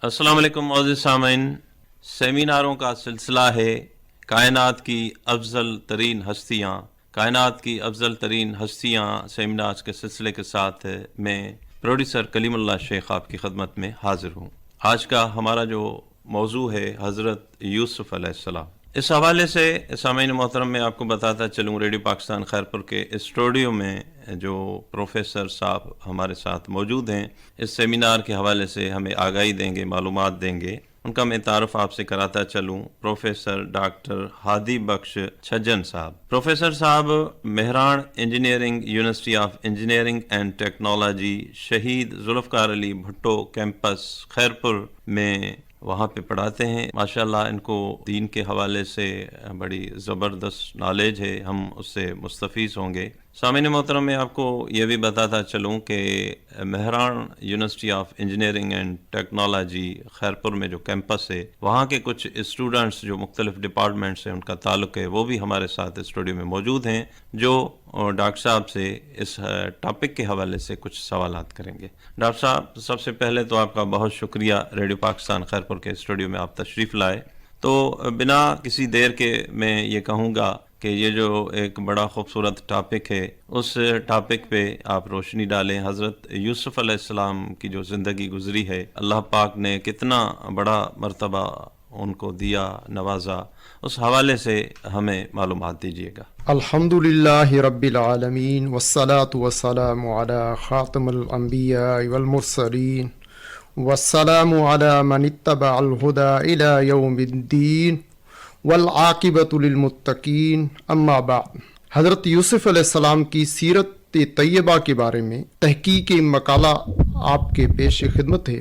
अस्सलाम वालेकुम मोअज़्ज़िज़ सामीन, सेमिनारों का सिलसिला है कायनात की अफजल तरीन हस्तियाँ। कायनात की अफजल तरीन हस्तियाँ सेमिनार्स के सिलसिले के साथ मैं प्रोड्यूसर कलीमुल्लाह शेख आपकी खदमत में हाजिर हूँ। आज का हमारा जो मौजू है हज़रत यूसुफ़ अलैहिस्सलाम। इस हवाले से सामीन मोहतरम मैं आपको बताता चलूँ, रेडियो पाकिस्तान खैरपुर के स्टूडियो में जो प्रोफेसर साहब हमारे साथ मौजूद हैं, इस सेमिनार के हवाले से हमें आगाही देंगे, मालूमात देंगे। उनका मैं तारुफ आपसे कराता चलूँ। प्रोफेसर डॉक्टर हादी बख्श छज्जन साहब। प्रोफेसर साहब Mehran engineering university of engineering and technology शहीद जुल्फ़कार अली भुट्टो कैंपस खैरपुर में वहाँ पे पढ़ाते हैं। माशाल्लाह इनको दीन के हवाले से बड़ी ज़बरदस्त नॉलेज है, हम उससे मुस्तफ़ीज़ होंगे। सामीन मोहतरम मैं आपको ये भी बताता चलूँ कि Mehran university of engineering and technology Khairpur में जो कैंपस है, वहाँ के कुछ स्टूडेंट्स जो मुख्तलिफ डिपार्टमेंट से उनका ताल्लुक़ है, वो भी हमारे साथ स्टूडियो में मौजूद हैं, जो डॉक्टर साहब से इस टॉपिक के हवाले से कुछ सवालात करेंगे। डॉक्टर साहब, सबसे पहले तो आपका बहुत शुक्रिया रेडियो पाकिस्तान खैरपुर के स्टूडियो में आप तशरीफ़ लाए। तो बिना किसी देर के मैं ये कहूँगा कि ये जो एक बड़ा खूबसूरत टॉपिक है, उस टॉपिक पे आप रोशनी डालें। हज़रत यूसुफ़ अलैहिस्सलाम की जो ज़िंदगी गुजरी है, अल्लाह पाक ने कितना बड़ा मर्तबा उनको दिया, नवाजा, उस हवाले से हमें मालूमात दीजिएगा। अल्हम्दुलिल्लाहि रब्बिल आलमीन वस्सलातु वस्सलामु अला खातिमुल अंबिया वल मुरसलीन वस्सलामु अला मन इत्तबअल हुदा इला यौमिद्दीन वल आकिबतु लिल मुत्तकीन अम्मा बाद। हज़रत यूसुफ़ अलैहिस्सलाम की सीरत तैयबा के बारे में तहकीक मकाला आपके पेश खिदमत है।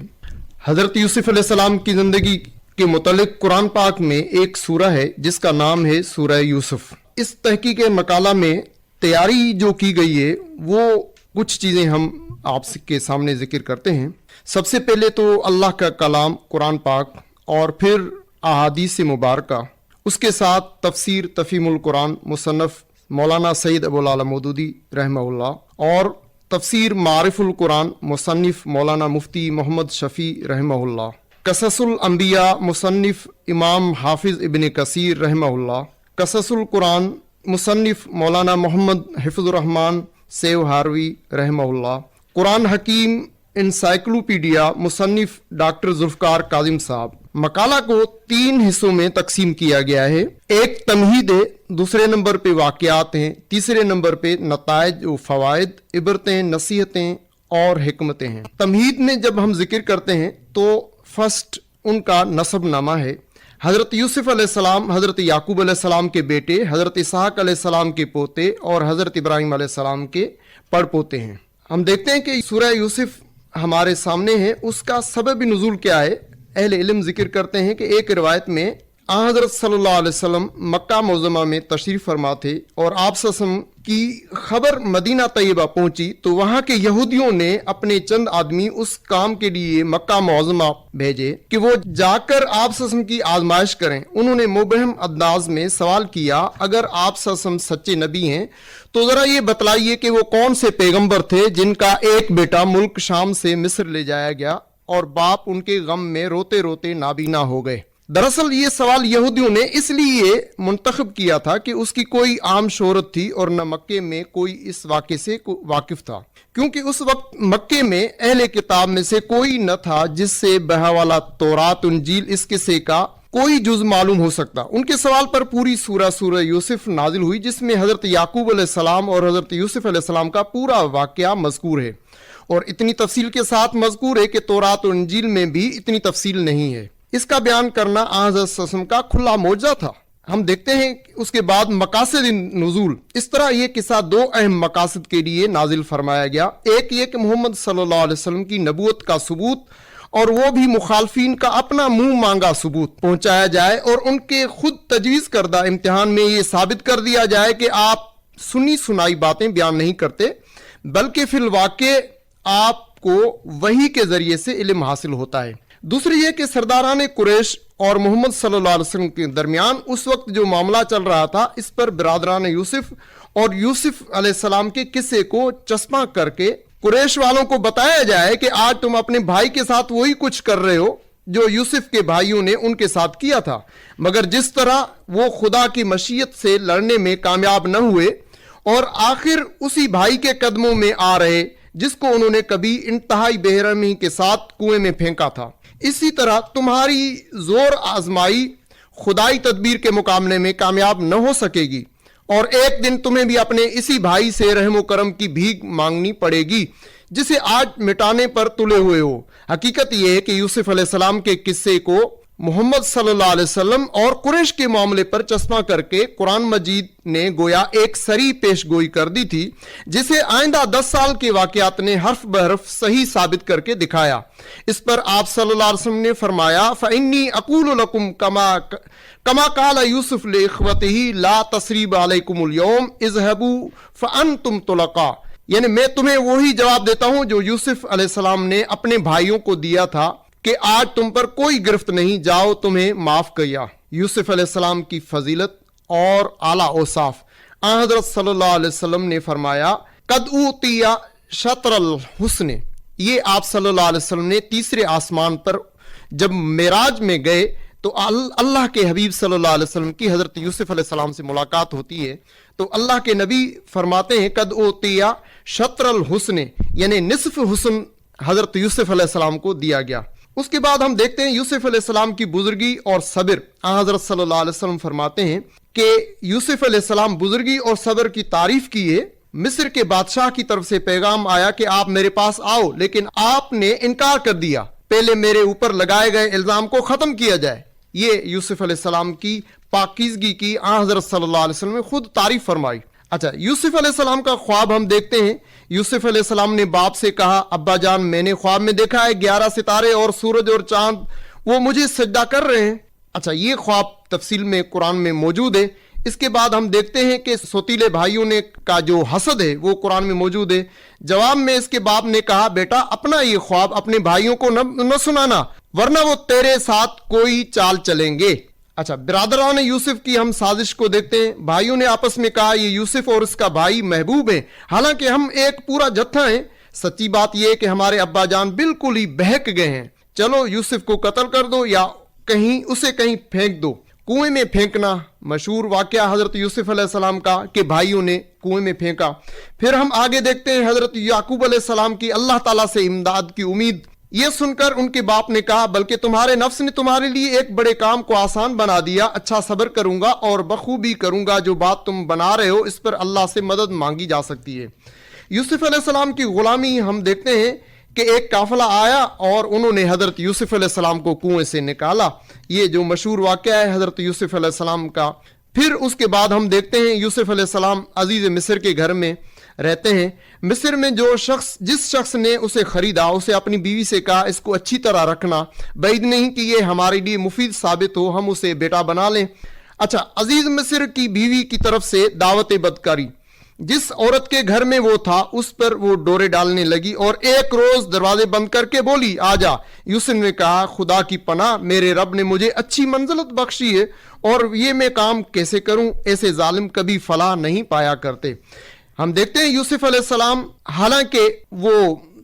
हज़रत यूसुफ़ अलैहिस्सलाम की ज़िंदगी के मुतालिक कुरान पाक में एक सूरा है जिसका नाम है सूरा यूसुफ। इस तहकीक मकाला में तैयारी जो की गई है वो कुछ चीज़ें हम आपके सामने जिक्र करते हैं। सबसे पहले तो अल्लाह का कलाम कुरान पाक, और फिर अहादीस मुबारका, उसके साथ तफसीर तफ़हीमुल कुरान मुसन्नफ़ मौलाना सैयद अबुल आला मौदूदी रहमहुल्लाह, और तफसीर मारिफुल कुरान मुसन्निफ़ मौलाना मुफ्ती मोहम्मद शफ़ी रहमहुल्लाह, कससुल अंबिया मुसन्निफ़ इमाम हाफिज़ इब्न कसीर रहमहुल्लाह, कससुल कुरान मुसन्निफ़ मौलाना मोहम्मद हिफ़्ज़ुर रहमान सेव हारवी रहमहुल्लाह, कुरान हकीम इंसाइक्लोपीडिया मुसन्निफ़ डॉक्टर जुल्फ़कार काज़िम साहब। मकाला को 3 हिस्सों में तकसीम किया गया है। एक तमहीद है, दूसरे नंबर पे वाक़यात हैं, तीसरे नंबर पे नताइज व फ़वाइद, इबरतें, नसीहतें और हिकमतें हैं। तमहीद में जब हम जिक्र करते हैं तो फर्स्ट उनका नसब नामा है। हज़रत यूसुफ़ अलैहिस्सलाम हज़रत याकूब अलैहिस्सलाम के बेटे, हज़रत इसहाक़ अलैहिस्सलाम के पोते और हज़रत इब्राहीम अलैहिस्सलाम के पड़पोते हैं। हम देखते हैं कि सूरह यूसुफ हमारे सामने है। उसका सबब नुज़ूल क्या है, अहले इल्म जिक्र करते हैं कि एक रिवायत में हज़रत सल्लल्लाहु अलैहि वसल्लम मक्का मुअज़्ज़मा में तशरीफ़ फरमा थे और आप सल्लल्लाहु अलैहि वसल्लम की खबर मदीना तैयबा पहुंची तो वहाँ के यहूदियों ने अपने चंद आदमी उस काम के लिए मक्का मुअज़्ज़मा भेजे कि वो जाकर आप सल्लल्लाहु अलैहि वसल्लम की आजमाइश करें। उन्होंने मुबहम अंदाज में सवाल किया, अगर आप सल्लल्लाहु अलैहि वसल्लम सच्चे नबी हैं तो ज़रा ये बतलाइए कि वो कौन से पैगम्बर थे जिनका एक बेटा मुल्क शाम से मिस्र ले जाया गया और बाप उनके गम में रोते रोते नाबीना हो गए। दरअसल ये सवाल यहूदियों ने इसलिए मुंतखब किया था कि उसकी कोई आम शोहरत थी और न मक्के में कोई इस वाक़े से वाकिफ था, क्योंकि उस वक्त मक्के में अहले किताब में से कोई न था जिससे बहवाला तौरात इंजील इस किस्से का कोई जुज मालूम हो सकता। उनके सवाल पर पूरी सूरह यूसुफ नाजिल हुई जिसमें हज़रत याकूब अलैहिस्सलाम और हज़रत यूसुफ अलैहिस्सलाम का पूरा वाक़या मज़कूर है, और इतनी तफसील के साथ मज़कूर है कि तौरात और इंजील में भी इतनी तफसील नहीं है। इसका बयान करना हज़रत सल्लल्लाहु अलैहि वसल्लम का खुला मौजज़ा था। हम देखते हैं कि उसके बाद मकासद नुज़ूल, इस तरह ये किस्सा 2 अहम मकासद के लिए नाजिल फरमाया गया। एक ये कि मोहम्मद सल्लल्लाहु अलैहि वसल्लम की नबूवत का सबूत, और वो भी मुखालफीन का अपना मुंह मांगा सबूत पहुंचाया जाए और उनके खुद तजवीज़ करदा इम्तिहान में ये साबित कर दिया जाए कि आप सुनी सुनाई बातें बयान नहीं करते, बल्कि फिल वाक़े आपको वही के जरिए से इल्म हासिल होता है। दूसरी ये कि सरदारान कुरैश और मोहम्मद सल्लल्लाहु अलैहि वसल्लम के दरमियान उस वक्त जो मामला चल रहा था, इस पर बिरादरान यूसुफ और यूसुफ अलैहिस्सलाम के किस्से को चस्पा करके कुरैश वालों को बताया जाए कि आज तुम अपने भाई के साथ वही कुछ कर रहे हो जो यूसुफ के भाइयों ने उनके साथ किया था, मगर जिस तरह वो खुदा की मशीयत से लड़ने में कामयाब न हुए और आखिर उसी भाई के कदमों में आ रहे जिसको उन्होंने कभी इंतहाई बेरहमी के साथ कुएं में फेंका था, इसी तरह तुम्हारी जोर आजमाई खुदाई तदबीर के मुकाबले में कामयाब न हो सकेगी और एक दिन तुम्हें भी अपने इसी भाई से रहमो करम की भीख मांगनी पड़ेगी जिसे आज मिटाने पर तुले हुए हो। हकीकत यह है कि यूसुफ अलैहिस्सलाम के किस्से को मोहम्मद सल्लल्लाहु अलैहि वसल्लम और कुरैश के मामले पर चश्मा करके कुरान मजीद ने गोया एक सरी पेशगोई कर दी थी जिसे आइंदा 10 साल के वाकयात ने हर्फ बहरफ सही साबित करके दिखाया। इस पर आप सल्लल्लाहु अलैहि वसल्लम ने फरमाया, फ़इन्नी अक़ूलु लकुम कमा क़ाल यूसुफ लिइख़्वतिही ला तस्रीब अलैकुमुल यौम इज़हबू फ़अन्तुम तुलक़ा, यानी मैं तुम्हें वही जवाब देता हूं जो यूसुफ अलैहिस्सलाम ने अपने भाइयों को दिया था कि आज तुम पर कोई गिरफ्त नहीं, जाओ तुम्हें माफ किया। यूसुफ अलैहिस्सलाम की फजीलत और आला औसाफ। हज़रत सल्लल्लाहु अलैहि वसल्लम ने फरमाया, कद ऊतिया शत्रल हुस्न, ये आप सल्लल्लाहु अलैहि वसल्लम ने तीसरे आसमान पर जब मेराज में गए तो अल्लाह के हबीब सल्लल्लाहु अलैहि वसल्लम की हजरत यूसुफ अलैहिस्सलाम से मुलाकात होती है तो अल्लाह के नबी फरमाते हैं, कद ऊतिया शत्रल हुस्न, यानी निसफ हुस्न हजरत यूसुफ अलैहिस्सलाम को दिया गया। उसके बाद हम देखते हैं यूसुफ अलैहिस्सलाम की बुजुर्गी और सब्र। हजरत सल्लल्लाहु अलैहि वसल्लम फरमाते हैं कि यूसुफ अलैहिस्सलाम बुजुर्गी और सब्र की तारीफ किए। मिस्र के बादशाह की तरफ से पैगाम आया कि आप मेरे पास आओ, लेकिन आपने इनकार कर दिया, पहले मेरे ऊपर लगाए गए इल्जाम को खत्म किया जाए। ये यूसुफ अलैहिस्सलाम की पाकीज़गी की हजरत सल्लल्लाहु अलैहि वसल्लम ने खुद तारीफ फरमाई। अच्छा, यूसुफ अलैहिस्सलाम का ख्वाब हम देखते हैं। यूसुफ अलैहिस्सलाम ने बाप से कहा, अब्बा जान मैंने ख्वाब में देखा है 11 सितारे और सूरज और चांद वो मुझे सजदा कर रहे हैं। अच्छा, ये ख्वाब तफसील में कुरान में मौजूद है। इसके बाद हम देखते हैं कि सौतीले भाइयों ने का जो हसद है वो कुरान में मौजूद है। जवाब में इसके बाप ने कहा, बेटा अपना ये ख्वाब अपने भाइयों को न सुनाना, वरना वो तेरे साथ कोई चाल चलेंगे। अच्छा, बिरादरान यूसुफ की हम साजिश को देखते हैं। भाइयों ने आपस में कहा, ये यूसुफ और इसका भाई महबूब है, हालांकि हम एक पूरा जत्था हैं। सच्ची बात यह है कि हमारे अब्बा जान बिल्कुल ही बहक गए हैं। चलो यूसुफ को कत्ल कर दो या उसे कहीं फेंक दो। कुएं में फेंकना मशहूर वाकया हजरत यूसुफ अलैहिस्सलाम का कि भाइयों ने कुएं में फेंका। फिर हम आगे देखते हैं हजरत याकूब अलैहिस्सलाम की अल्लाह ताला से इमदाद की उम्मीद। ये सुनकर उनके बाप ने कहा, बल्कि तुम्हारे नफ्स ने तुम्हारे लिए एक बड़े काम को आसान बना दिया। अच्छा, सब्र करूंगा और बखूबी करूंगा। जो बात तुम बना रहे हो इस पर अल्लाह से मदद मांगी जा सकती है। यूसुफ अलैहिस्सलाम की गुलामी हम देखते हैं कि एक काफिला आया और उन्होंने हजरत यूसुफ अलैहिस्सलाम को कुएं से निकाला। ये जो मशहूर वाकया है हजरत यूसुफ अलैहिस्सलाम का। फिर उसके बाद हम देखते हैं यूसुफ अलैहिस्सलाम अजीज मिस्र के घर में रहते हैं। मिस्र में जिस शख्स ने उसे खरीदा उसे अपनी बीवी से कहा, इसको अच्छी तरह रखना, बैद नहीं कि ये हमारे लिए मुफीद साबित हो, हम उसे बेटा बना लें। अच्छा, अजीज मिस्र की बीवी की तरफ से दावत बदकारी, जिस औरत के घर में वो था उस पर वो डोरे डालने लगी और एक रोज दरवाजे बंद करके बोली, आजा। यूसुफ ने कहा, खुदा की पनाह, मेरे रब ने मुझे अच्छी मंजिलत बख्शी है और ये मैं काम कैसे करूं? ऐसे जालिम कभी फलाह नहीं पाया करते। हम देखते हैं यूसुफ अलैहिस्सलाम, हालांकि वो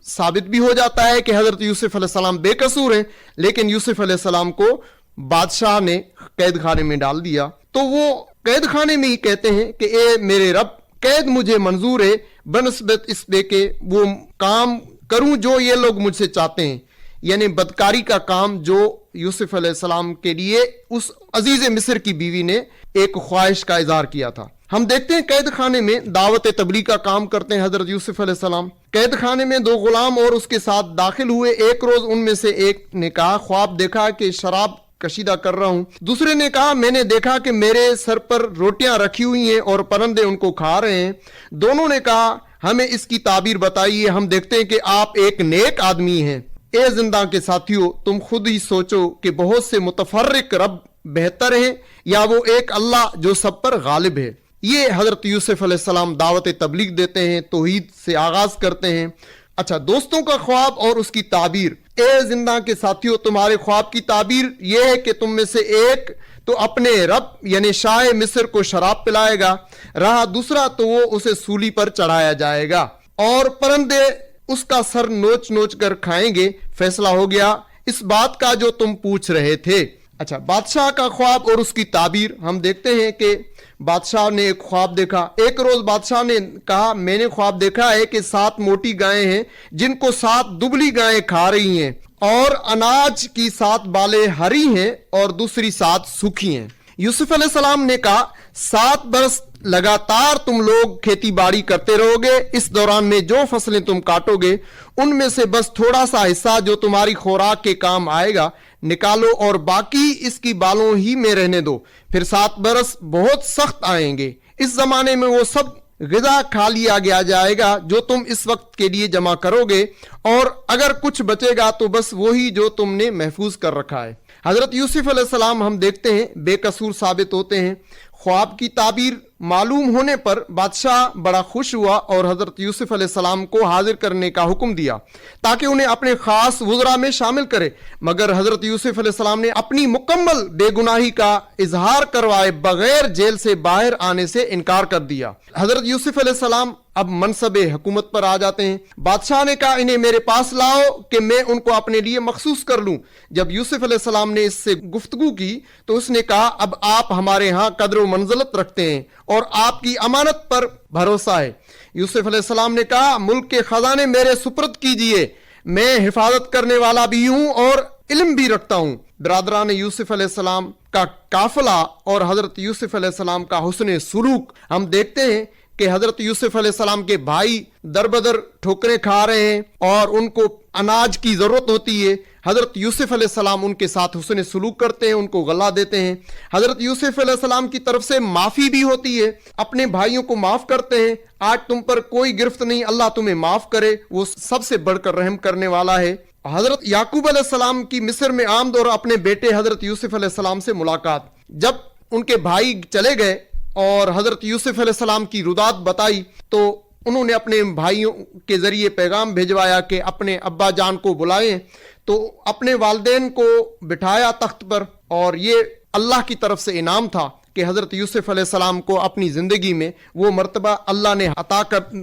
साबित भी हो जाता है कि हजरत यूसुफ अलैहिस्सलाम बेकसूर हैं, लेकिन यूसुफ अलैहिस्सलाम को बादशाह ने कैद खाने में डाल दिया। तो वो कैद खाने में ही कहते हैं कि ए मेरे रब, कैद मुझे मंजूर है बनस्बत इसलिए कि वो काम करूं जो ये लोग मुझसे चाहते हैं, यानी बदकारी का काम जो यूसुफ अलैहिस्सलाम के लिए उस अजीज मिस्र की बीवी ने एक ख्वाहिश का इजहार किया था। हम देखते हैं कैद खाने में दावत तबलीग का काम करते हैं हजरत यूसुफ अलैहिस्सलाम। कैद खाने में 2 गुलाम और उसके साथ दाखिल हुए। एक रोज उनमें से एक ने कहा, ख्वाब देखा कि शराब कशीदा कर रहा हूं। दूसरे ने कहा, मैंने देखा कि मेरे सर पर रोटियां रखी हुई हैं और परिंदे उनको खा रहे हैं। दोनों ने कहा, हमें इसकी ताबीर बताइए, हम देखते हैं कि आप एक नेक आदमी हैं। ए जिंदा के साथियों, तुम खुद ही सोचो कि बहुत से मुतफर्रिक रब बेहतर है या वो एक अल्लाह जो सब पर गालिब है। ये हजरत यूसुफ अलैहिस्सलाम दावत तबलीग देते हैं, तौहीद से आगाज करते हैं। अच्छा, दोस्तों का ख्वाब और उसकी ताबीर। ए जिंदा के साथियों, तुम्हारे ख्वाब की ताबीर यह है कि तुम में से एक तो अपने रब यानी शाह मिस्र को शराब पिलाएगा, रहा दूसरा तो वो उसे सूली पर चढ़ाया जाएगा और परिंदे उसका सर नोच नोच कर खाएंगे। फैसला हो गया, اس بات کا جو تم پوچھ رہے تھے۔ اچھا، بادشاہ کا خواب اور اس کی تعبیر ہم دیکھتے ہیں کہ بادشاہ نے ایک خواب دیکھا۔ ایک روز بادشاہ نے کہا میں نے خواب دیکھا ہے کہ 7 موٹی گائیں ہیں جن کو 7 دبلی گائیں کھا رہی ہیں، اور اناج کی 7 بالیں ہری ہیں اور دوسری 7 سوکھی ہیں۔ یوسف علیہ السلام نے کہا 7 برس لگاتار تم لوگ کھیتی باڑی کرتے رہو گے، اس دوران میں جو فصلیں تم کاٹو گے ان میں سے بس تھوڑا سا حصہ جو تمہاری خوراک کے کام آئے گا نکالو، اور باقی اس کی بالوں ہی میں رہنے دو۔ پھر 7 برس بہت سخت آئیں گے، اس زمانے میں وہ سب غذا کھا لیا گیا جائے گا جو تم اس وقت کے لیے جمع کرو گے، اور اگر کچھ بچے گا تو بس وہی جو تم نے محفوظ کر رکھا ہے۔ حضرت یوسف علیہ السلام ہم دیکھتے ہیں بے قصور ثابت ہوتے ہیں۔ خواب کی تعبیر معلوم ہونے پر بادشاہ بڑا خوش ہوا اور حضرت یوسف علیہ السلام کو حاضر کرنے کا حکم دیا تاکہ انہیں اپنے خاص وزراء میں شامل کرے، مگر حضرت یوسف علیہ السلام نے اپنی مکمل بے گناہی کا اظہار کروائے بغیر جیل سے باہر آنے سے انکار کر دیا۔ حضرت یوسف علیہ السلام اب منصب حکومت پر آ جاتے ہیں۔ بادشاہ نے کہا انہیں میرے پاس لاؤ کہ میں ان کو اپنے لیے مخصوص کر لوں۔ جب یوسف علیہ السلام نے اس سے گفتگو کی تو اس نے کہا اب آپ ہمارے ہاں قدر و منزلت رکھتے ہیں اور آپ کی امانت پر بھروسہ ہے۔ یوسف علیہ السلام نے کہا ملک کے خزانے میرے سپرد کیجئے، میں حفاظت کرنے والا بھی ہوں اور علم بھی رکھتا ہوں۔ برادران یوسف علیہ السلام کا قافلہ اور حضرت یوسف علیہ السلام کا حسن سلوک ہم دیکھتے ہیں کہ حضرت یوسف علیہ السلام کے بھائی در بدر ٹھوکریں کھا رہے ہیں اور ان کو اناج کی ضرورت ہوتی ہے۔ حضرت یوسف علیہ السلام ان کے ساتھ حسن سلوک کرتے ہیں، ان کو غلہ دیتے ہیں۔ حضرت یوسف علیہ السلام کی طرف سے معافی بھی ہوتی ہے، اپنے بھائیوں کو معاف کرتے ہیں۔ آج تم پر کوئی گرفت نہیں، اللہ تمہیں معاف کرے، وہ سب سے بڑھ کر رحم کرنے والا ہے۔ حضرت یعقوب علیہ السلام کی مصر میں آمد اور اپنے بیٹے حضرت یوسف علیہ السلام سے ملاقات۔ جب ان کے بھائی چلے گئے اور حضرت یوسف علیہ السلام کی رودات بتائی تو انہوں نے اپنے بھائیوں کے ذریعے پیغام بھیجوایا کہ اپنے ابا جان کو بلائیں، تو اپنے والدین کو بٹھایا تخت پر، اور یہ اللہ کی طرف سے انعام تھا کہ حضرت یوسف علیہ السلام کو اپنی زندگی میں وہ مرتبہ اللہ نے عطا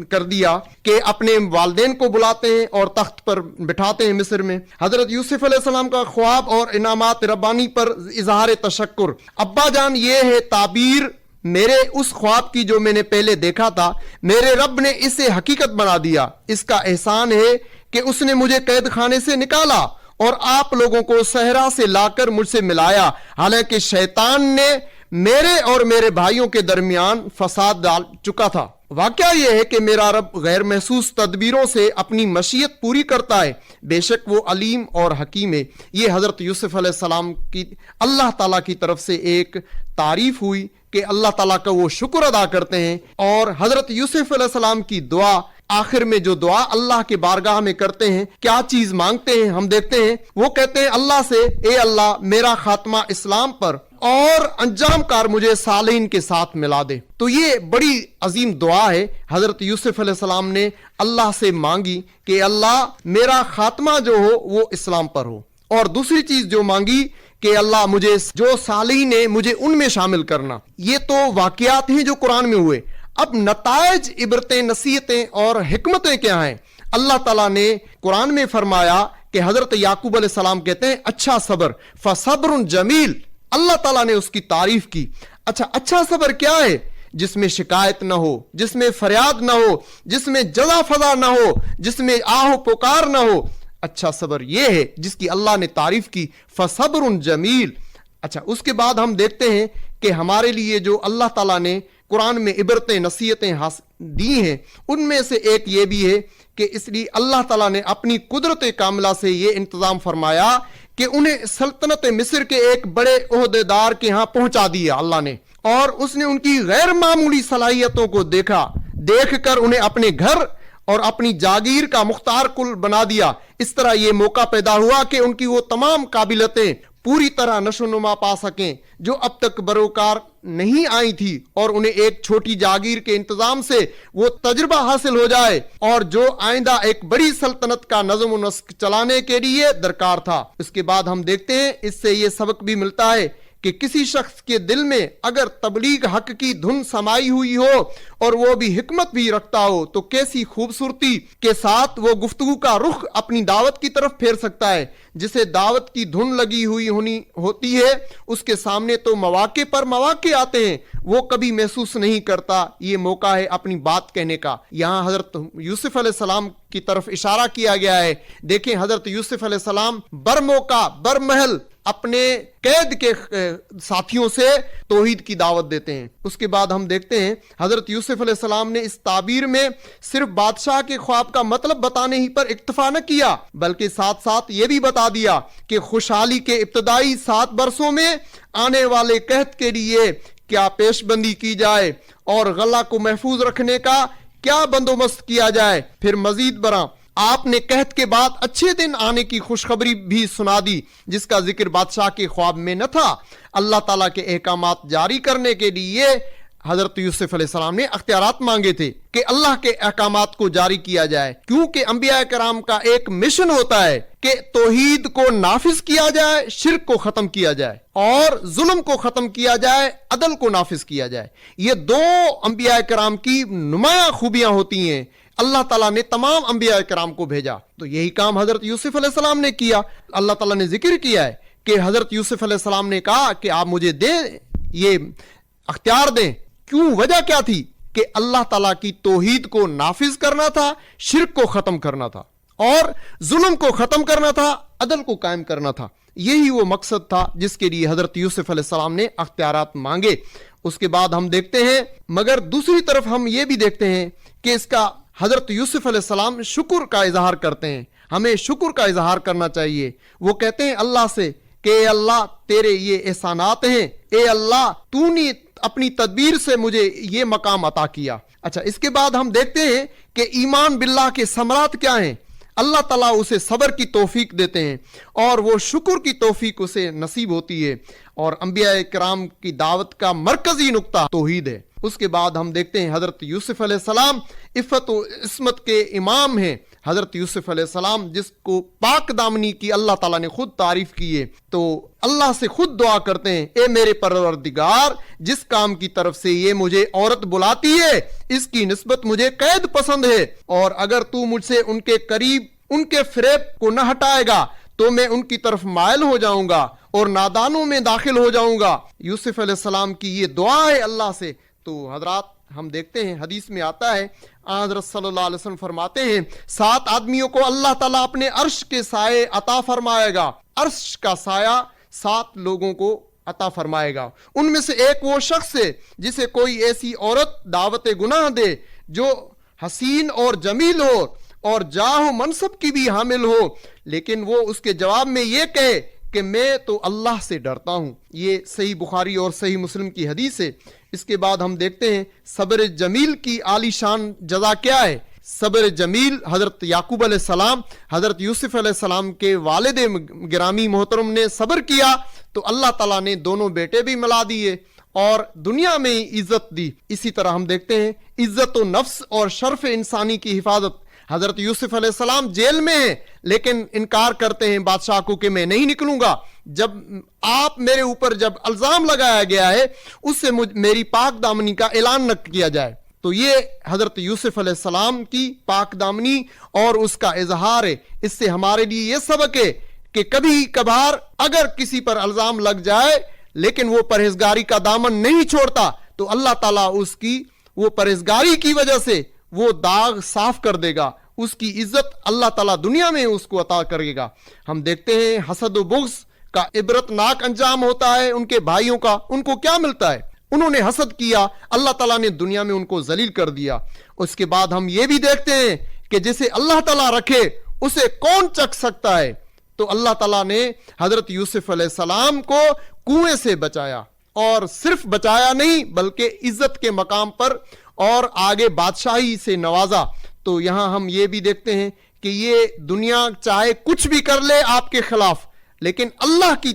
کر دیا کہ اپنے والدین کو بلاتے ہیں اور تخت پر بٹھاتے ہیں مصر میں۔ حضرت یوسف علیہ السلام کا خواب اور انعامات ربانی پر اظہار تشکر۔ ابا جان یہ ہے تعبیر میرے اس خواب کی جو میں نے پہلے دیکھا تھا، میرے رب نے اسے حقیقت بنا دیا۔ اس کا احسان ہے کہ اس نے مجھے قید خانے سے نکالا اور آپ لوگوں کو صحرا سے لا کر مجھ سے ملایا، حالانکہ شیطان نے میرے اور میرے بھائیوں کے درمیان فساد ڈال چکا تھا۔ واقعہ یہ ہے کہ میرا رب غیر محسوس تدبیروں سے اپنی مشیت پوری کرتا ہے، بے شک وہ علیم اور حکیم ہے۔ یہ حضرت یوسف علیہ السلام کی اللہ تعالیٰ کی طرف سے ایک تعریف ہوئی کہ اللہ تعالیٰ کا وہ شکر ادا کرتے ہیں، اور حضرت یوسف علیہ السلام کی دعا آخر میں جو دعا اللہ کے بارگاہ میں کرتے ہیں، کیا چیز مانگتے ہیں ہم دیکھتے ہیں۔ وہ کہتے ہیں اللہ سے اے اللہ میرا خاتمہ اسلام پر اور انجام کار مجھے صالحین کے ساتھ ملا دے۔ تو یہ بڑی عظیم دعا ہے حضرت یوسف علیہ السلام نے اللہ سے مانگی کہ اللہ میرا خاتمہ جو ہو وہ اسلام پر ہو، اور دوسری چیز جو مانگی کہ اللہ مجھے جو صالحین ہیں مجھے ان میں شامل کرنا۔ یہ تو واقعات ہیں جو قرآن میں ہوئے، اب نتائج، عبرتیں، نصیحتیں اور حکمتیں کیا ہیں؟ اللہ تعالیٰ نے قرآن میں فرمایا کہ حضرت یعقوب علیہ السلام کہتے ہیں اچھا صبر، فصبر جمیل۔ اللہ تعالیٰ نے اس کی تعریف کی۔ اچھا صبر کیا ہے؟ جس میں شکایت نہ ہو، جس میں فریاد نہ ہو، جس میں جزا فضا نہ ہو، جس میں آہ و پکار نہ ہو۔ اچھا صبر یہ ہے جس کی اللہ نے تعریف کی، فصبر جمیل۔ اس کے بعد ہم دیکھتے ہیں کہ ہمارے لیے جو اللہ تعالیٰ نے قرآن میں عبرتیں، نصیحتیں دی ہیں، ان میں سے ایک یہ بھی ہے کہ اس لیے اللہ تعالیٰ نے اپنی قدرت کاملہ سے یہ انتظام فرمایا کہ انہیں سلطنت مصر کے ایک بڑے عہدیدار کے ہاں پہنچا دیا اللہ نے، اور اس نے ان کی غیر معمولی صلاحیتوں کو دیکھ کر انہیں اپنے گھر اور اپنی جاگیر کا مختار کل بنا دیا۔ اس طرح یہ موقع پیدا ہوا کہ ان کی وہ تمام قابلیتیں پوری طرح نشو نما پا سکیں جو اب تک بروکار نہیں آئی تھی، اور انہیں ایک چھوٹی جاگیر کے انتظام سے وہ تجربہ حاصل ہو جائے اور جو آئندہ ایک بڑی سلطنت کا نظم و نسق چلانے کے لیے درکار تھا۔ اس کے بعد ہم دیکھتے ہیں اس سے یہ سبق بھی ملتا ہے کہ کسی شخص کے دل میں اگر تبلیغ حق کی دھن سمائی ہوئی ہو اور وہ بھی حکمت بھی رکھتا ہو تو کیسی خوبصورتی کے ساتھ وہ گفتگو کا رخ اپنی دعوت کی طرف پھیر سکتا ہے۔ جسے دعوت کی دھن لگی ہوئی ہوتی ہے اس کے سامنے تو مواقع پر مواقع آتے ہیں، وہ کبھی محسوس نہیں کرتا یہ موقع ہے اپنی بات کہنے کا۔ یہاں حضرت یوسف علیہ السلام کی طرف اشارہ کیا گیا ہے۔ دیکھیں حضرت یوسف علیہ السلام بر موقع بر محل اپنے قید کے ساتھیوں سے توحید کی دعوت دیتے ہیں۔ اس کے بعد ہم دیکھتے ہیں حضرت یوسف علیہ السلام نے اس تعبیر میں صرف بادشاہ کے خواب کا مطلب بتانے ہی پر اکتفا نہ کیا، بلکہ ساتھ ساتھ یہ بھی بتا دیا کہ خوشحالی کے ابتدائی 7 برسوں میں آنے والے قحط کے لیے کیا پیش بندی کی جائے اور غلہ کو محفوظ رکھنے کا کیا بندوبست کیا جائے۔ پھر مزید برآں آپ نے قحط کے بعد اچھے دن آنے کی خوشخبری بھی سنا دی، جس کا ذکر بادشاہ کے خواب میں نہ تھا۔ اللہ تعالیٰ کے احکامات جاری کرنے کے لیے حضرت یوسف علیہ السلام نے اختیارات مانگے تھے کہ اللہ کے احکامات کو جاری کیا جائے، کیونکہ انبیاء کرام کا ایک مشن ہوتا ہے کہ توحید کو نافذ کیا جائے، شرک کو ختم کیا جائے اور ظلم کو ختم کیا جائے، عدل کو نافذ کیا جائے۔ یہ 2 انبیاء کرام کی نمایاں خوبیاں ہوتی ہیں۔ اللہ تعالیٰ نے تمام انبیاء کرام کو بھیجا، تو یہی کام حضرت یوسف علیہ السلام نے کیا۔ اللہ تعالیٰ نے ذکر کیا ہے کہ حضرت یوسف علیہ السلام نے کہا کہ آپ مجھے دیں، یہ اختیار دیں۔ کیوں؟ وجہ کیا تھی؟ کہ اللہ تعالیٰ کی توحید کو نافذ کرنا تھا، شرک کو ختم کرنا تھا اور ظلم کو ختم کرنا تھا، عدل کو قائم کرنا تھا۔ یہی وہ مقصد تھا جس کے لیے حضرت یوسف علیہ السلام نے اختیارات مانگے۔ اس کے بعد ہم دیکھتے ہیں، مگر دوسری طرف ہم یہ بھی دیکھتے ہیں کہ اس کا حضرت یوسف علیہ السلام شکر کا اظہار کرتے ہیں۔ ہمیں شکر کا اظہار کرنا چاہیے۔ وہ کہتے ہیں اللہ سے کہ اے اللہ تیرے یہ احسانات ہیں، اے اللہ تو نے اپنی تدبیر سے مجھے یہ مقام عطا کیا۔ اچھا، اس کے بعد ہم دیکھتے ہیں کہ ایمان باللہ کے ثمرات کیا ہیں۔ اللہ تعالیٰ اسے صبر کی توفیق دیتے ہیں اور وہ شکر کی توفیق اسے نصیب ہوتی ہے، اور انبیاء کرام کی دعوت کا مرکزی نقطہ توحید ہے۔ اس کے بعد ہم دیکھتے ہیں حضرت یوسف علیہ السلام عفت و عصمت کے امام ہیں۔ حضرت یوسف علیہ السلام جس کو پاک دامنی کی اللہ تعالیٰ نے خود تعریف کی ہے، تو اللہ سے خود دعا کرتے ہیں، اے میرے پروردگار، جس کام کی طرف سے یہ مجھے عورت بلاتی ہے اس کی نسبت مجھے قید پسند ہے، اور اگر تو مجھ سے ان کے قریب ان کے فریب کو نہ ہٹائے گا تو میں ان کی طرف مائل ہو جاؤں گا اور نادانوں میں داخل ہو جاؤں گا۔ یوسف علیہ السلام کی یہ دعا ہے اللہ سے۔ تو حضرات ہم دیکھتے ہیں حدیث میں آتا ہے، حضرت صلی اللہ علیہ وسلم فرماتے ہیں 7 آدمیوں کو اللہ تعالیٰ اپنے عرش کے سائے عطا فرمائے گا۔ عرش کا سایہ 7 لوگوں کو عطا فرمائے گا۔ ان میں سے ایک وہ شخص ہے جسے کوئی ایسی عورت دعوت گناہ دے جو حسین اور جمیل ہو اور جاہ و منصب کی بھی حامل ہو، لیکن وہ اس کے جواب میں یہ کہے کہ میں تو اللہ سے ڈرتا ہوں۔ یہ صحیح بخاری اور صحیح مسلم کی حدیث ہے۔ اس کے بعد ہم دیکھتے ہیں صبر جمیل کی عالی شان جزا کیا ہے۔ صبر جمیل حضرت یعقوب علیہ السلام، حضرت یوسف علیہ السلام کے والد گرامی محترم نے صبر کیا تو اللہ تعالیٰ نے دونوں بیٹے بھی ملا دیے اور دنیا میں ہی عزت دی۔ اسی طرح ہم دیکھتے ہیں عزت و نفس اور شرف انسانی کی حفاظت۔ حضرت یوسف علیہ السلام جیل میں ہیں لیکن انکار کرتے ہیں بادشاہ کو کہ میں نہیں نکلوں گا۔ جب آپ میرے اوپر جب الزام لگایا گیا ہے اس سے میری پاک دامنی کا اعلان نہ کیا جائے۔ تو یہ حضرت یوسف علیہ السلام کی پاک دامنی اور اس کا اظہار ہے۔ اس سے ہمارے لیے یہ سبق ہے کہ کبھی کبھار اگر کسی پر الزام لگ جائے لیکن وہ پرہیزگاری کا دامن نہیں چھوڑتا تو اللہ تعالیٰ اس کی وہ پرہیزگاری کی وجہ سے وہ داغ صاف کر دے گا، اس کی عزت اللہ تعالیٰ دنیا میں اس کو عطا کرے گا۔ ہم دیکھتے ہیں حسد و بغض کا عبرتناک انجام ہوتا ہے ان کے بھائیوں کا۔ ان کو کیا ملتا ہے؟ انہوں نے حسد کیا، اللہ تعالیٰ نے دنیا میں ان کو ذلیل کر دیا۔ اس کے بعد ہم یہ بھی دیکھتے ہیں کہ جسے اللہ تعالیٰ رکھے اسے کون چکھ سکتا ہے؟ تو اللہ تعالیٰ نے حضرت یوسف علیہ السلام کو کنویں سے بچایا، اور صرف بچایا نہیں بلکہ عزت کے مقام پر اور آگے بادشاہی سے نوازا۔ تو یہاں ہم یہ بھی دیکھتے ہیں کہ یہ دنیا چاہے کچھ بھی کر لے آپ کے خلاف، لیکن اللہ کی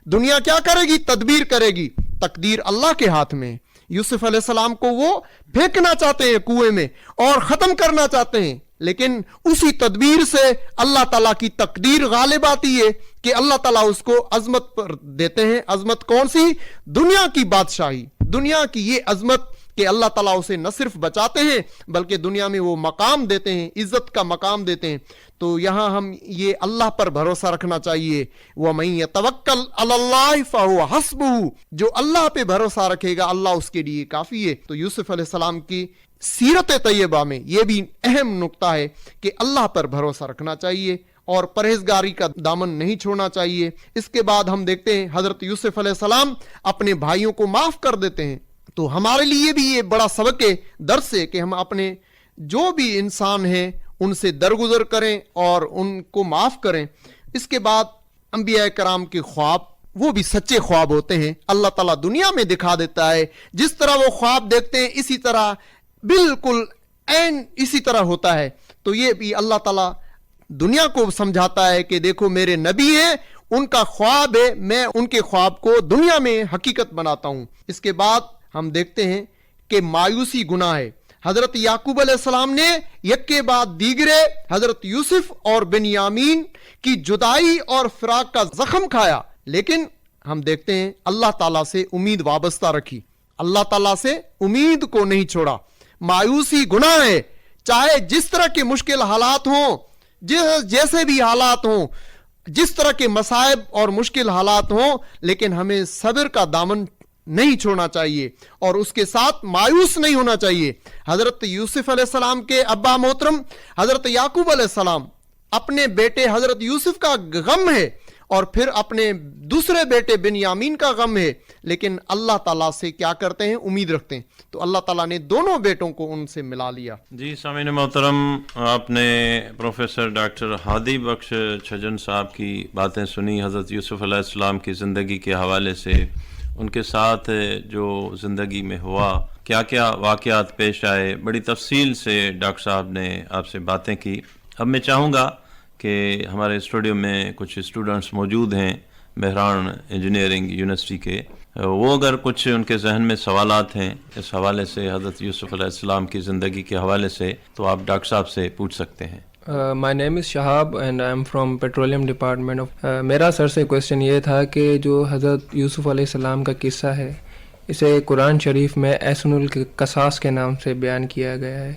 دنیا کیا کرے گی؟ تدبیر کرے گی۔ تقدیر اللہ کے ہاتھ میں۔ یوسف علیہ السلام کو وہ پھینکنا چاہتے ہیں کنویں میں اور ختم کرنا چاہتے ہیں، لیکن اسی تدبیر سے اللہ تعالیٰ کی تقدیر غالب آتی ہے کہ اللہ تعالیٰ اس کو عظمت پر دیتے ہیں. عظمت کون سی؟ دنیا کی بادشاہی, دنیا کی یہ عظمت کہ اللہ تعالیٰ اسے نہ صرف بچاتے ہیں بلکہ دنیا میں وہ مقام دیتے ہیں, عزت کا مقام دیتے ہیں. تو یہاں ہم یہ اللہ پر بھروسہ رکھنا چاہیے. وَمَن يَتَوَكَّلْ عَلَى اللَّهِ فَهُوَ حَسْبُهُ, جو اللہ پہ بھروسہ رکھے گا اللہ اس کے لیے کافی ہے. تو یوسف علیہ السلام کی سیرت طیبہ میں یہ بھی اہم نقطہ ہے کہ اللہ پر بھروسہ رکھنا چاہیے اور پرہیزگاری کا دامن نہیں چھوڑنا چاہیے. اس کے بعد ہم دیکھتے ہیں حضرت یوسف علیہ السلام اپنے بھائیوں کو معاف کر دیتے ہیں. تو ہمارے لیے بھی یہ بڑا سبق ہے, درس ہے کہ ہم اپنے جو بھی انسان ہیں ان سے درگزر کریں اور ان کو معاف کریں. اس کے بعد انبیاء کرام کے خواب وہ بھی سچے خواب ہوتے ہیں. اللہ تعالیٰ دنیا میں دکھا دیتا ہے, جس طرح وہ خواب دیکھتے ہیں اسی طرح بالکل عین اسی طرح ہوتا ہے. تو یہ بھی اللہ تعالیٰ دنیا کو سمجھاتا ہے کہ دیکھو میرے نبی ہیں, ان کا خواب ہے, میں ان کے خواب کو دنیا میں حقیقت بناتا ہوں. اس کے بعد ہم دیکھتے ہیں کہ مایوسی گناہ ہے. حضرت یعقوب علیہ السلام نے یک کے بعد دیگرے حضرت یوسف اور بنیامین کی جدائی اور فراق کا زخم کھایا, لیکن ہم دیکھتے ہیں اللہ تعالیٰ سے امید وابستہ رکھی, اللہ تعالیٰ سے امید کو نہیں چھوڑا. مایوسی گناہ ہے, چاہے جس طرح کے مشکل حالات ہوں, جیسے بھی حالات ہوں, جس طرح کے مصائب اور مشکل حالات ہوں, لیکن ہمیں صبر کا دامن نہیں چھوڑنا چاہیے اور اس کے ساتھ مایوس نہیں ہونا چاہیے. حضرت یوسف علیہ السلام کے ابا محترم حضرت یعقوب علیہ السلام اپنے بیٹے حضرت یوسف کا غم ہے اور پھر اپنے دوسرے بیٹے بنیامین کا غم ہے, لیکن اللہ تعالیٰ سے کیا کرتے ہیں؟ امید رکھتے ہیں. تو اللہ تعالیٰ نے دونوں بیٹوں کو ان سے ملا لیا. جی سامعین محترم, آپ نے پروفیسر ڈاکٹر ہادی بخش چھجن صاحب کی باتیں سنی حضرت یوسف علیہ السلام کی زندگی کے حوالے سے. ان کے ساتھ جو زندگی میں ہوا, کیا کیا واقعات پیش آئے, بڑی تفصیل سے ڈاکٹر صاحب نے آپ سے باتیں کی. اب میں چاہوں گا کہ ہمارے اسٹوڈیو میں کچھ اسٹوڈنٹس موجود ہیں بحران انجینئرنگ یونیورسٹی کے, وہ اگر کچھ ان کے ذہن میں سوالات ہیں اس حوالے سے حضرت یوسف علیہ السلام کی زندگی کے حوالے سے, تو آپ ڈاکٹر صاحب سے پوچھ سکتے ہیں. My name is Shahab and I am from Petroleum Department of میرا سر سے کویشچن یہ تھا کہ جو حضرت یوسف علیہ السلام کا قصہ ہے اسے قرآن شریف میں احسن القصاص کے نام سے بیان کیا گیا ہے,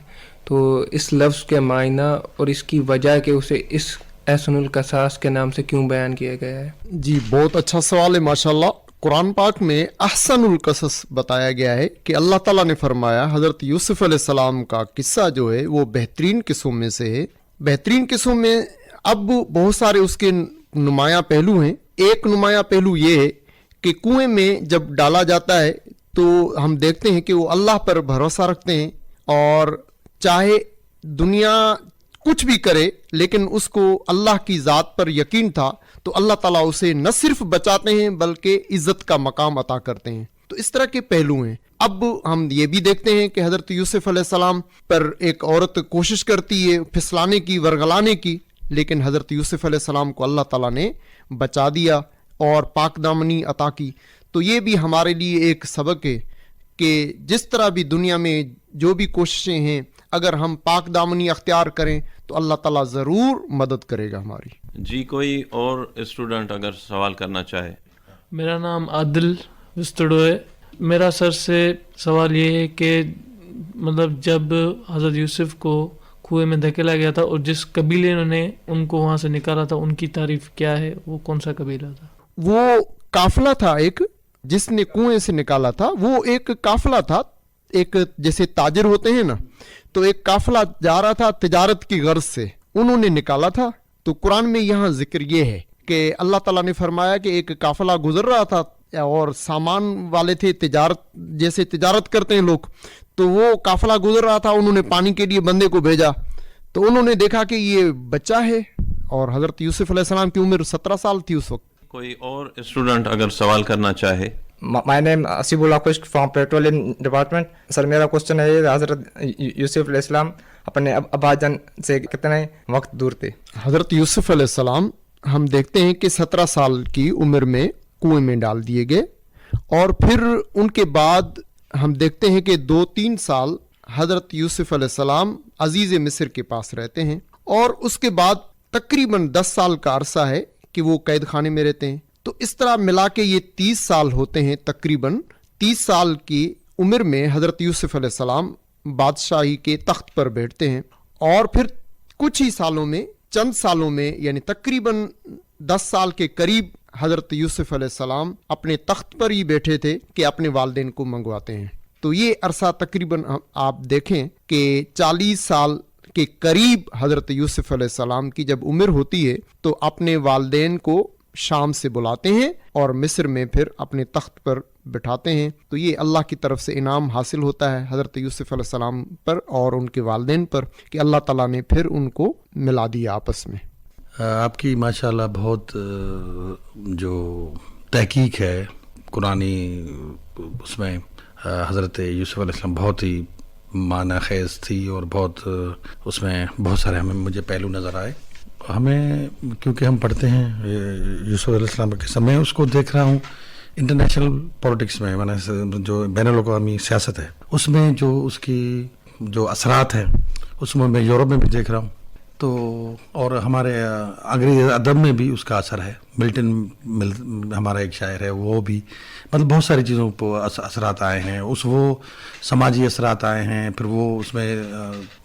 تو اس لفظ کے معنی اور اس کی وجہ کہ اسے اس احسن القصاص کے نام سے کیوں بیان کیا گیا ہے؟ جی بہت اچھا سوال ہے ماشاءاللہ. قرآن پاک میں احسن القصص بتایا گیا ہے کہ اللہ تعالیٰ نے فرمایا حضرت یوسف علیہ السلام کا قصہ جو ہے وہ بہترین قصوں میں سے ہے. بہترین قسم میں اب بہت سارے اس کے نمایاں پہلو ہیں. ایک نمایاں پہلو یہ ہے کہ کنویں میں جب ڈالا جاتا ہے تو ہم دیکھتے ہیں کہ وہ اللہ پر بھروسہ رکھتے ہیں اور چاہے دنیا کچھ بھی کرے لیکن اس کو اللہ کی ذات پر یقین تھا, تو اللہ تعالیٰ اسے نہ صرف بچاتے ہیں بلکہ عزت کا مقام عطا کرتے ہیں. تو اس طرح کے پہلو ہیں. اب ہم یہ بھی دیکھتے ہیں کہ حضرت یوسف علیہ السلام پر ایک عورت کوشش کرتی ہے پھسلانے کی, ورگلانے کی, لیکن حضرت یوسف علیہ السلام کو اللہ تعالیٰ نے بچا دیا اور پاک دامنی عطا کی. تو یہ بھی ہمارے لیے ایک سبق ہے کہ جس طرح بھی دنیا میں جو بھی کوششیں ہیں اگر ہم پاک دامنی اختیار کریں تو اللہ تعالیٰ ضرور مدد کرے گا ہماری. جی کوئی اور اسٹوڈنٹ اگر سوال کرنا چاہے. میرا نام عادل وستڑو ہے. میرا سر سے سوال یہ ہے کہ مطلب جب حضرت یوسف کو کنویں میں دھکیلا گیا تھا اور جس قبیلے نے ان کو وہاں سے نکالا تھا ان کی تعریف کیا ہے, وہ کون سا قبیلہ تھا؟ وہ قافلہ تھا ایک جس نے کنویں سے نکالا تھا. وہ ایک قافلہ تھا, ایک جیسے تاجر ہوتے ہیں نا, تو ایک قافلہ جا رہا تھا تجارت کی غرض سے, انہوں نے نکالا تھا. تو قرآن میں یہاں ذکر یہ ہے کہ اللہ تعالیٰ نے فرمایا کہ ایک قافلہ گزر رہا تھا اور سامان والے تھے, تجارت جیسے تجارت کرتے ہیں لوگ, تو وہ قافلہ گزر رہا تھا, انہوں نے پانی کے لیے بندے کو بھیجا تو انہوں نے دیکھا کہ یہ بچہ ہے اور حضرت یوسف علیہ السلام کی عمر 17 سال تھی اس وقت. کوئی اور اسٹوڈنٹ اگر سوال کرنا چاہے. My name اسیب اللہ خشک فرام پیٹرولیم ڈپارٹمنٹ. سر میرا کوشچن ہے حضرت یوسف علیہ السلام اپنے ابا جان سے کتنے وقت دور تھے؟ حضرت یوسف علیہ السلام ہم دیکھتے ہیں کہ 17 سال کی عمر میں کنویں میں ڈال دیے گئے اور پھر ان کے بعد ہم دیکھتے ہیں کہ 2-3 سال حضرت یوسف علیہ السلام अजीज़ मिस्र के पास रहते हैं और उसके बाद तकरीबन 10 साल का अरसा है कि वो कैद खाने में रहते हैं। तो इस तरह मिला के ये 30 साल होते हैं। तकरीबन 30 साल की उम्र में हज़रत यूसुफ अलैहिस्सलाम बादशाही के तख्त पर बैठते हैं और फिर कुछ ही सालों में, चंद सालों में, यानी तकरीबन 10 साल के करीब हज़रत यूसुफ अलैहिस्सलाम अपने तख्त पर ही बैठे थे कि अपने वालिदैन को मंगवाते हैं। तो ये अरसा तकरीबन आप देखें कि 40 साल के करीब हज़रत यूसुफ अलैहिस्सलाम की जब उम्र होती है तो अपने वालिदैन को शाम से बुलाते हैं और मिस्र में फिर अपने तख्त पर बिठाते हैं। तो ये अल्लाह की तरफ से इनाम हासिल होता है हज़रत यूसुफ अलैहिस्सलाम पर और उनके वालिदैन पर कि अल्लाह ताला ने फिर उनको मिला दिया आपस में। आपकी माशाल्लाह बहुत जो तहकीक है कुरानी, उसमें हज़रत यूसुफ अलैहिस्सलाम बहुत ही माना खेज थी और बहुत उसमें बहुत सारे हमें मुझे पहलू नज़र आए। हमें क्योंकि हम पढ़ते हैं यूसुफ अलैहिस्सलाम के समय, उसको देख रहा हूँ इंटरनेशनल पॉलिटिक्स में, माने जो बैनुल-अक़वामी सियासत है उसमें जो उसकी जो असरात हैं उसमें मैं यूरोप में भी देख रहा हूँ। तो और हमारे अंग्रेज़ी अदब में भी उसका असर है। मिल्टन हमारा एक शायर है, वो भी मतलब बहुत सारी चीज़ों पर असरात आए हैं, वो समाजी असरात आए हैं, फिर वो उसमें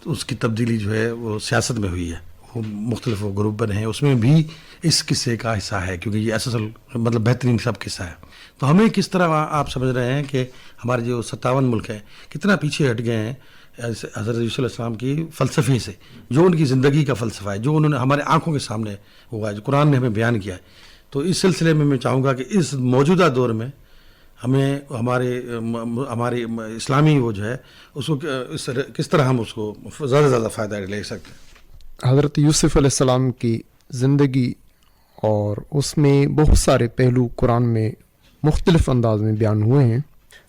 उसकी तब्दीली जो है वो सियासत में हुई है, वो मुख्तलिफ ग्रुप बने हैं, उसमें भी इस किस्से का हिस्सा है क्योंकि ये असल मतलब बेहतरीन सब किस्सा है। तो हमें किस तरह आप समझ रहे हैं कि हमारे जो 57 मुल्क हैं कितना पीछे हट गए हैं हज़रत यूसुफ अलैहिस्सलाम की फ़लसफ़े से, जो उनकी ज़िंदगी का फ़लसफ़ा है, जो उन्होंने हमारे आँखों के सामने हुआ है, जो कुरान ने हमें बयान किया है। तो इस सिलसिले में मैं चाहूँगा कि इस मौजूदा दौर में हमें हमारी इस्लामी वो जो है उसको किस तरह हम उसको ज़्यादा से ज़्यादा फ़ायदा ले सकते हैं। हज़रत यूसुफ अलैहिस्सलाम की ज़िंदगी और उसमें बहुत सारे पहलू कुरान में मुख्तलिफ़ अंदाज में बयान हुए हैं।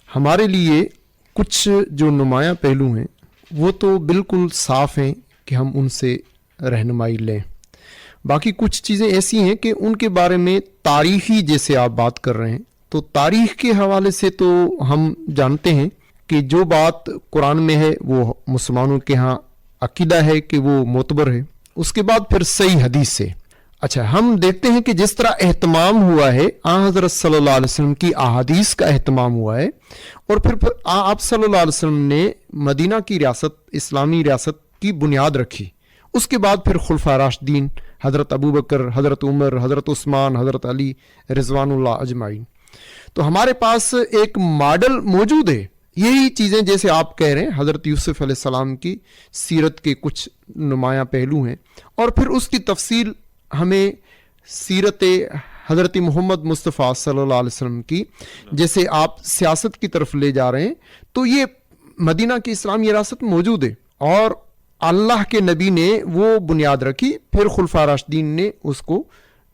हमारे लिए कुछ जो नुमायाँ पहलू हैं वो तो बिल्कुल साफ़ हैं कि हम उनसे रहनुमाई लें। बाकी कुछ चीज़ें ऐसी हैं कि उनके बारे में तारीख़ी, जैसे आप बात कर रहे हैं, तो तारीख़ के हवाले से तो हम जानते हैं कि जो बात कुरान में है वो मुसलमानों के यहाँ अकीदा है कि वो मोतबर है। उसके बाद फिर सही हदीस से अच्छा हम देखते हैं कि जिस तरह एहतमाम हुआ है हज़रत सल्लल्लाहु अलैहि वसल्लम की अहादीस का एहतमाम हुआ है और फिर आप सल्लल्लाहु अलैहि वसल्लम ने मदीना की रियासत, इस्लामी रियासत की बुनियाद रखी। उसके बाद फिर खुलफा राशिदीन हज़रत अबू बकर, हज़रत उमर, हज़रत उस्मान, हज़रत अली रिज़वानुल्लाह अजमाइन। तो हमारे पास एक मॉडल मौजूद है। यही चीज़ें जैसे आप कह रहे हैं हज़रत यूसुफ अलैहिस्सलाम की सीरत के कुछ नुमायाँ पहलू हैं और फिर उसकी तफसील हमें सीरत हज़रत मोहम्मद मुस्तफ़ा सल्लल्लाहु अलैहि वसल्लम की, जैसे आप सियासत की तरफ ले जा रहे हैं, तो ये मदीना की इस्लामी विरासत मौजूद है और अल्लाह के नबी ने वो बुनियाद रखी, फिर खुलफा राशिदीन ने उसको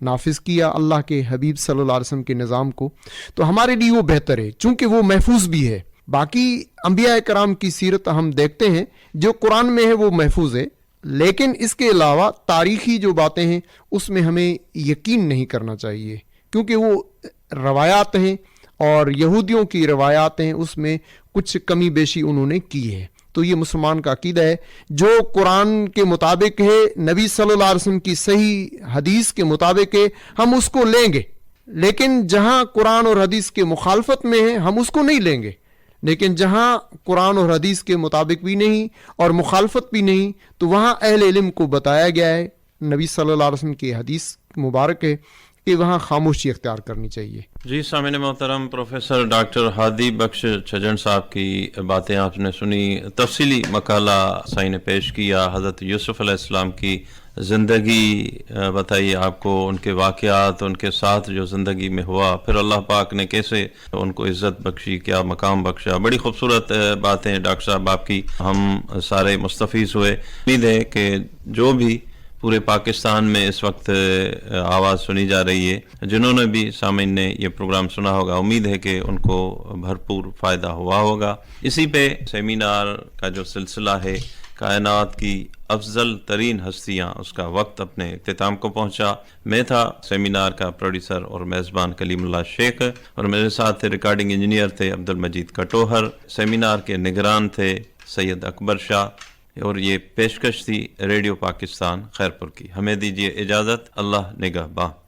नाफिज किया अल्लाह के हबीब सल्लल्लाहु अलैहि वसल्लम के निज़ाम को। तो हमारे लिए वो बेहतर है चूँकि वो महफूज भी है। बाकी अंबिया कराम की सीरत हम देखते हैं जो कुरान में है वो महफूज है, लेकिन इसके अलावा तारीख़ी जो बातें हैं उसमें हमें यकीन नहीं करना चाहिए क्योंकि वो रवायात हैं और यहूदियों की रवायात हैं, उसमें कुछ कमी बेशी उन्होंने की है। तो ये मुसलमान का अकीदा है जो कुरान के मुताबिक है, नबी सल्लल्लाहु अलैहि वसल्लम की सही हदीस के मुताबिक है, हम उसको लेंगे। लेकिन जहाँ कुरान और हदीस के मुखालफत में है हम उसको नहीं लेंगे। लेकिन जहाँ कुरान और हदीस के मुताबिक भी नहीं और मुखालफत भी नहीं, तो वहाँ अहले इल्म को बताया गया है, नबी सल्लल्लाहु अलैहि वसल्लम की हदीस मुबारक है कि वहाँ खामोशी इख्तियार करनी चाहिए। जी सामने मोहतरम प्रोफेसर डॉक्टर हादी बख्श छजन साहब की बातें आपने सुनी, तफसीली मकाला साईं ने पेश किया, हज़रत यूसुफ अलैहिस्सलाम की ज़िंदगी बताइए आपको, उनके वाक़यात, उनके साथ जो ज़िंदगी में हुआ, फिर अल्लाह पाक ने कैसे उनको इज़्ज़त बख्शी, क्या मकाम बख्शा। बड़ी खूबसूरत बातें डॉक्टर साहब आपकी, हम सारे मुस्तफ़ीज़ हुए। उम्मीद है कि जो भी पूरे पाकिस्तान में इस वक्त आवाज़ सुनी जा रही है, जिन्होंने भी सामीन ने ये प्रोग्राम सुना होगा, उम्मीद है कि उनको भरपूर फ़ायदा हुआ होगा। इसी पे सेमिनार का जो सिलसिला है कायनात की अफजल तरीन हस्तियाँ, उसका वक्त अपने इख्तिताम को पहुँचा। मैं था सेमिनार का प्रोड्यूसर और मेज़बान कलीमुल्लाह शेख और मेरे साथ थे रिकॉर्डिंग इंजीनियर थे अब्दुल मजीद कटोहर, सेमिनार के निगरान थे सैयद अकबर शाह। اور یہ پیشکش تھی ریڈیو پاکستان خیرپور کی. ہمیں دیجیے اجازت. اللہ نگہباں.